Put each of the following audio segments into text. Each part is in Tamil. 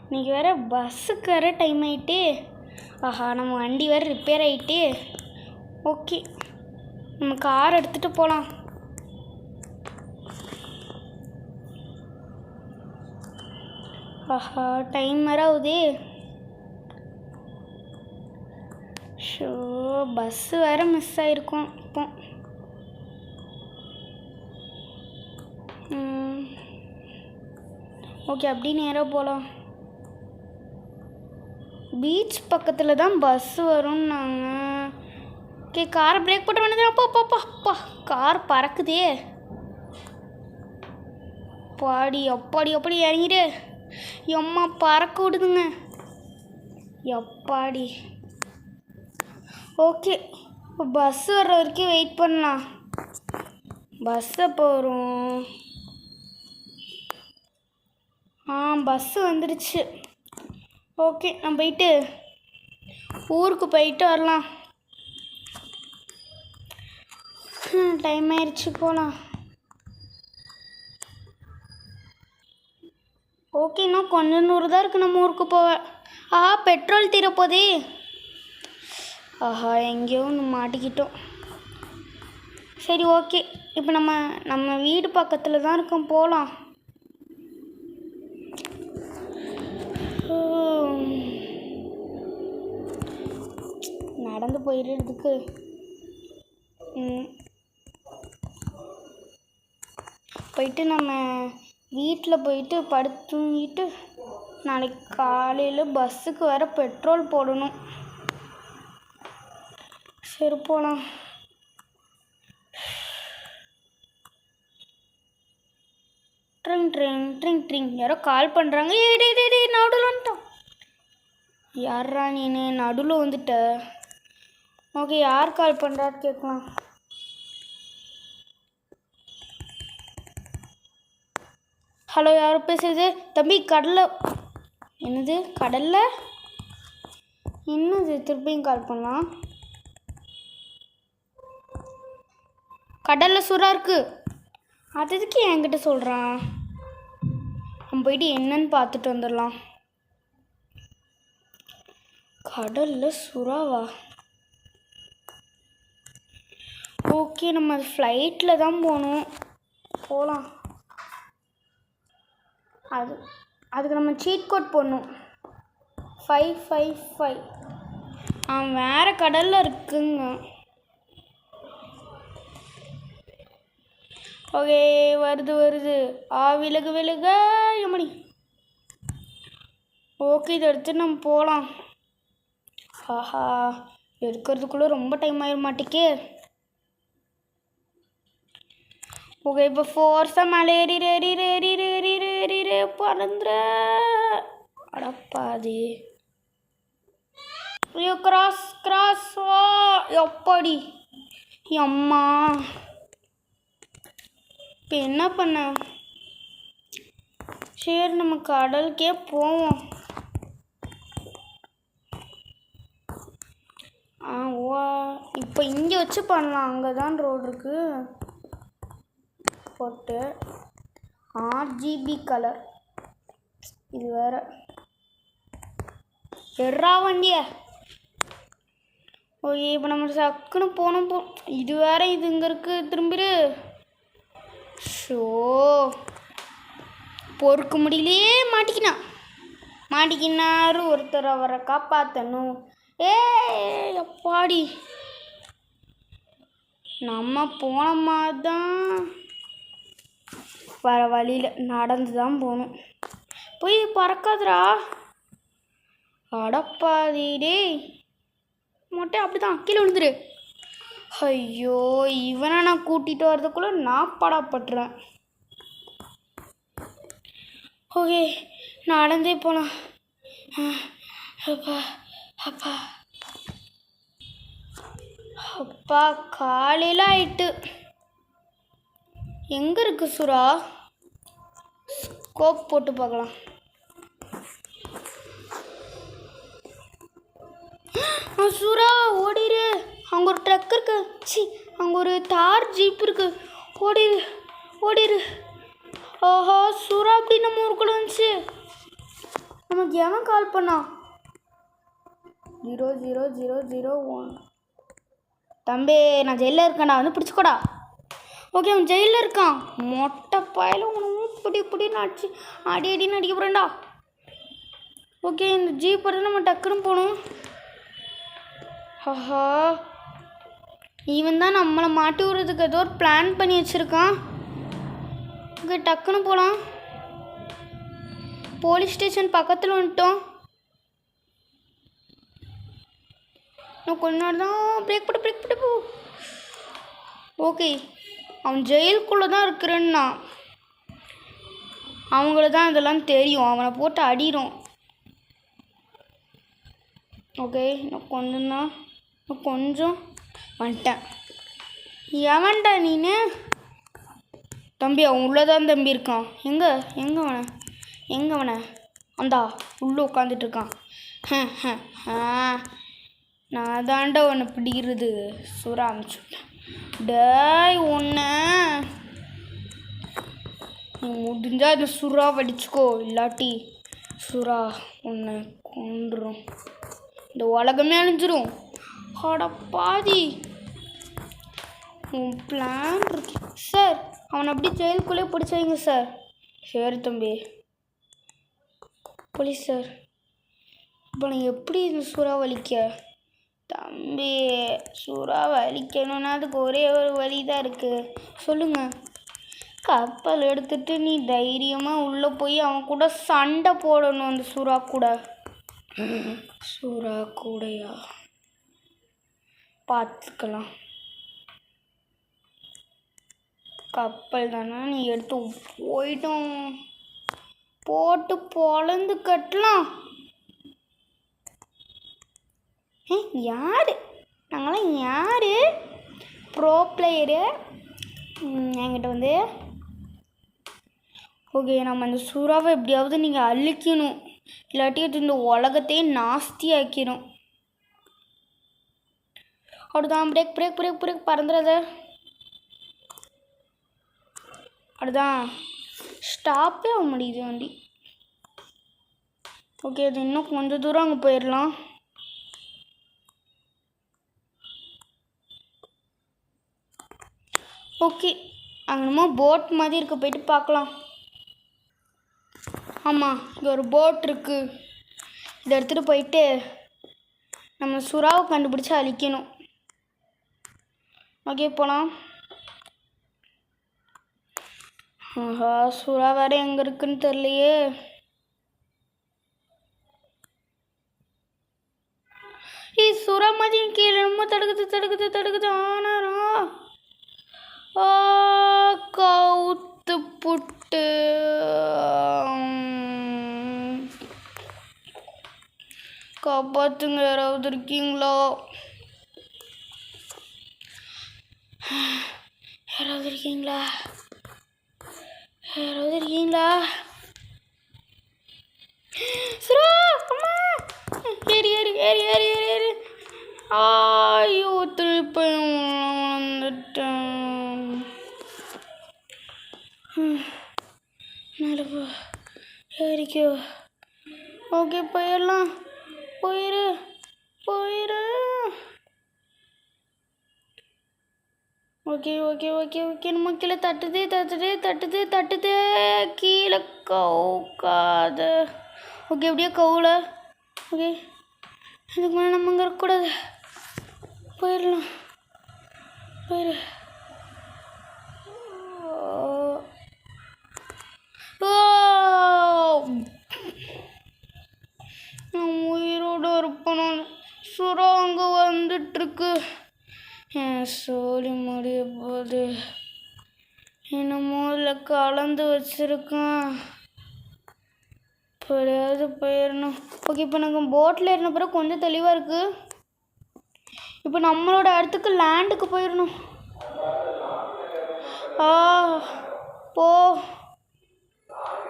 இன்றைக்கி வேறு பஸ்ஸுக்கு வேறு டைம் ஆகிட்டு. ஆஹா, நம்ம வண்டி வேறு ரிப்பேர் ஆகிட்டு. ஓகே, நம்ம கார் எடுத்துகிட்டு போகலாம். ஆஹா, டைம் வேறு ஆகுதே. ஷோ, பஸ்ஸு வேறு மிஸ் ஆகிருக்கும். இப்போ ஓகே, அப்படி நேராக போகலாம். பீச் பக்கத்தில் தான் பஸ்ஸு வரும்னாங்க. ஓகே, காரை பிரேக் போட்டு வேணுது. அப்பா கார் பறக்குதே. அப்பாடி இறங்கிடு. எம்மா பறக்க விடுதுங்க. எப்பாடி. ஓகே, இப்போ பஸ்ஸு வர்ற வரைக்கும் வெயிட் பண்ணலாம். பஸ் எப்போ வரும்? பஸ்ஸு வந்துடுச்சு. ஓகே, நான் போயிட்டு ஊருக்கு போயிட்டு வரலாம். டைம் ஆயிடுச்சு, போகலாம். ஓகே, இன்னும் கொஞ்சம் தூரம் தான் இருக்குது நம்ம ஊருக்கு போக. பெட்ரோல் தீரப்போதே. எங்கேயோ ஒன்று மாட்டிக்கிட்டோம். சரி, ஓகே, இப்போ நம்ம வீடு பக்கத்தில் தான் இருக்கோம், போகலாம். நடந்து போயிடுறதுக்கு போயிட்டு நம்ம வீட்டில் போயிட்டு படுத்து தூங்கிட்டு நாளைக்கு காலையில் பஸ்ஸுக்கு வேறு பெட்ரோல் போடணும். சரி, போகலாம். ட்ரிங் யாரோ கால் பண்ணுறாங்க. நடுவில் வந்துட்டோம். யாரா நீனு நடுவில் வந்துட்ட? ஓகே, யார் கால் பண்ணுறான்னு கேட்கலாம். ஹலோ, யார் பேசுறது? தம்பி, என்னது கடலில்? என்னது திருப்பியும் கால் பண்ணலாம்? கடலில் சுறா இருக்கு. அது எதுக்கு என்கிட்ட சொல்கிறான்? நம்ம போயிட்டு என்னன்னு பார்த்துட்டு வந்துடலாம். கடலில் சுறாவா? ஓகே, நம்ம ஃப்ளைட்டில் தான் போகலாம். அதுக்கு நம்ம சீட் கோட் போடணும். 555. வேறு கடலில் இருக்குங்க. ஓகே, வருது. விலகு எம்மணி. ஓகே, இதை எடுத்து நம்ம போகலாம். எடுக்கிறதுக்குள்ளே ரொம்ப டைம் ஆகிட மாட்டேக்கே. ஓகே, இப்போ ஃபோர்ஸாக மேலே ஏறி பறந்துற. அடப்பாதி. ஐயோ, கிராஸ். எப்பாடி அம்மா. இப்போ என்ன பண்ண? சரி, நம்ம கடலுக்கே போவோம். இப்போ இங்கே வச்சு பண்ணலாம். அங்கே தான் ரோடு இருக்கு. போட்டு RGB கலர். இது வேற வண்டிய. ஓகே, இப்போ நம்ம சக்குன்னு போனோம். இது வேற, இது இங்கே இருக்கு. திரும்பிடு. ஷோ, பொறுக்க முடியலையே. மாட்டிக்கினாரு ஒருத்தர். அவரை காப்பாற்றணும். எப்பாடி. நம்ம போன மாதிரி தான். வர வழியில் நடந்து தான் போகணும். போய் பறக்காதுரா. அடப்பாதிடே. மொட்டை அப்படிதான் கீழே விழுந்துரு. ஐயோ, இவனை நான் கூட்டிகிட்டு வர்றதுக்குள்ளே நான் படாப்பட்டுறேன். ஓகே, நடந்தே போகலாம். அப்பா காலையில் ஆயிட்டு. எங்கே இருக்கு சுறா? ஸ்கோப் போட்டு பார்க்கலாம். சுறா ஓடிரு. அங்கே ஒரு ட்ரக் இருக்கு. அங்கே ஒரு தார் ஜீப் இருக்கு. ஓடிரு. சுறா அப்படி நம்ம ஊருக்குள்ள வந்துச்சு. நமக்கு எவன் கால் பண்ணா? 00001. தம்பி நான் ஜெயிலில் இருக்கேன்டா, வந்து பிடிச்சிக்கோடா. ஓகே அவன் ஜெயிலில் இருக்கான். மொட்டை பாயில் உனக்கு இப்படின்னு அடிச்சு அடின்னு அடிக்க போகிறேன்டா. ஓகே இந்த ஜீப் வந்து நம்ம டக்குன்னு போகணும். ஆஹா இவன் தான் நம்மளை மாட்டி விடுறதுக்கு ஏதோ ஒரு பிளான் பண்ணி வச்சுருக்கான். ஓகே டக்குன்னு போகலாம். போலீஸ் ஸ்டேஷன் பக்கத்தில் வந்துட்டோம். நான் கொஞ்ச நேரம் தான் பிரேக் பண்ண போ. ஓகே அவன் ஜெயிலுக்குள்ளே தான் இருக்கிறேன்னா அவங்கள தான் இதெல்லாம் தெரியும். அவனை போட்டு அடிடும். ஓகே நான் கொஞ்சம் வந்துட்டேன். எவன்டா நீனு? தம்பி அவன் உள்ளதான் தம்பி இருக்கான். எங்கே அவனை அந்தா உள்ளே உட்காந்துட்டு இருக்கான். நான் தாண்டா உன்னை பிடிக்கிறது. சுறா அனுப்பிச்சுட்டேன். டேய் ஒன்று முடிஞ்சா இந்த சுறா வடிச்சுக்கோ, இல்லாட்டி சுறா உன்னை கொன்றும். இந்த உலகமே அழிஞ்சிரும். அட பாதி உன் பிளான் இருக்கு சார். அவனை அப்படி ஜெயிலுக்குள்ளே பிடிச்சி வைங்க சார். சரி தம்பி. போலீஸ் சார் இப்போ நான் எப்படி இந்த சுறா வலிக்க? தம்பி சுறா வலிக்கணும்னா அதுக்கு ஒரே ஒரு வழி தான் இருக்குது. சொல்லுங்கள். கப்பல் எடுத்துகிட்டு நீ தைரியமாக உள்ளே போய் அவன் கூட சண்டை போடணும். அந்த சுறா கூட. சுறா கூடையா பார்த்துக்கலாம். கப்பல் தானே நீ எடுத்து போயிட்டோம் போட்டு பொழந்து கட்டலாம். யார் நாங்களாம்? யார் ப்ரோ பிளேயரு என்கிட்ட வந்து? ஓகே நம்ம அந்த சுறாவை எப்படியாவது நீங்கள் அழிக்கணும், இல்லாட்டி அது இந்த உலகத்தையே நாஸ்தி ஆக்கிடும். அப்படிதான். பிரேக் பறந்துடாத. அப்படிதான் ஸ்டாப்பே ஆக முடியுது வண்டி. ஓகே அது இன்னும் கொஞ்சம் தூரம் அங்கே போயிடலாம். ஓகே அங்கே நம்ம போட் மாதிரி இருக்க, போயிட்டு பார்க்கலாம். ஆமாம் இங்கே ஒரு போட் இருக்குது. இதை எடுத்துகிட்டு போயிட்டு நம்ம சுறாவை கண்டுபிடிச்சி அழிக்கணும். ஓகே போகலாம். ஆஹா சுறா வேறு எங்கே இருக்குன்னு தெரியலையே. சுறா மாதிரி கீழே ரொம்ப தடுக்குது. ஆனாரா கவுத்து புட்டு. காப்பாத்துங்க, யாராவது இருக்கீங்களா? யாராவது இருக்கீங்களா? சுறா அம்மா ஏறி ஐயோ திருப்பி வந்துட்டேன். மேலே போ, ஏறிக்கோ. ஓகே போயிடலாம். போயிரு. ஓகே நம்ம கீழே தட்டுது கீழே கவுக்காத. ஓகே எப்படியோ கவுல. ஓகே இதுக்கு மேலே நம்ம இங்கே இருக்கக்கூடாது. போயிடலாம். நான் உயிரோடு இருப்பேன். சுறா அங்கே வந்துட்டுருக்கு. என் சோழி முடிய போது என்னமோ இல்லை கலந்து வச்சுருக்கேன். எப்படியாவது போயிடணும். ஓகே இப்போ நாங்கள் போட்டில் ஏறின பிறகு கொஞ்சம் தெளிவாக இருக்குது. இப்போ நம்மளோட இடத்துக்கு லேண்டுக்கு போயிடணும். போ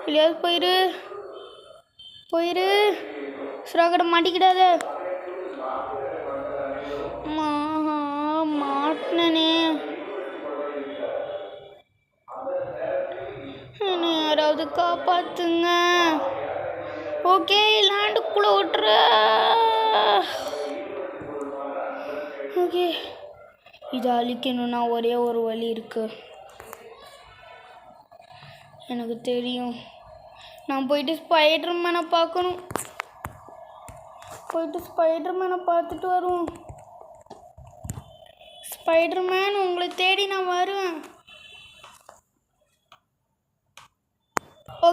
இல்லையாவது போயிரு. சுறாக்கிட்ட மாட்டிக்கிடாத. மாட்டினே. என்னை யாராவது காப்பாத்துங்க. ஓகே லேண்டுக்குள்ளே விட்டுற. ஓகே இதை அழிக்கணும்னா ஒரே ஒரு வழி இருக்குது, எனக்கு தெரியும். நான் போயிட்டு ஸ்பைடர்மேனை பார்க்கணும். போயிட்டு ஸ்பைடர்மேனை பார்த்துட்டு வருவோம். ஸ்பைடர்மேன் உங்களை தேடி நான் வருவேன்.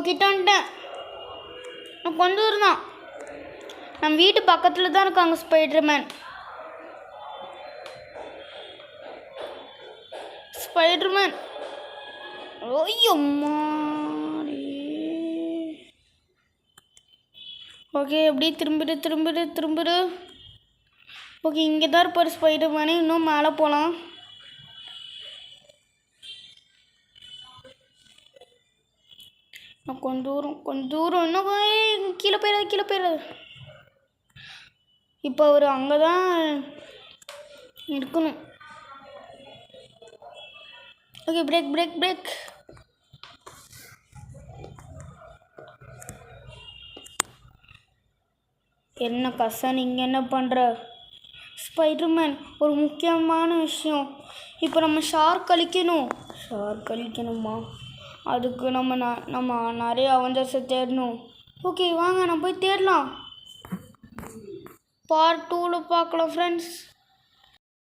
கிட்ட வந்துட்டேன். நான் கொஞ்சம் தூரம் தான், நம்ம வீட்டு பக்கத்தில் தான் இருக்காங்க ஸ்பைடர்மேன். ஸ்பைடர்மேன் ஐயம்மா. ஓகே அப்படியே திரும்பிடு. ஓகே இங்கே தான் இருப்பார் ஸ்பைடர்மேனு. இன்னும் மேலே போகலாம். நான் கொஞ்ச தூரம் இன்னும் கீழே போயிடாது. இப்போ அவர் அங்கே தான் இருக்கணும். Okay break. என்ன கசா, நீங்கள் என்ன பண்ணுற? ஸ்பைடர்மேன் ஒரு முக்கியமான விஷயம். இப்போ நம்ம ஷார்க் அழிக்கணுமா? அதுக்கு நம்ம நிறைய அவெஞ்சர்ஸை தேடணும். ஓகே வாங்க நம்ம போய் தேடலாம். பார்ட் 2ல் பார்க்கலாம் ஃப்ரெண்ட்ஸ்.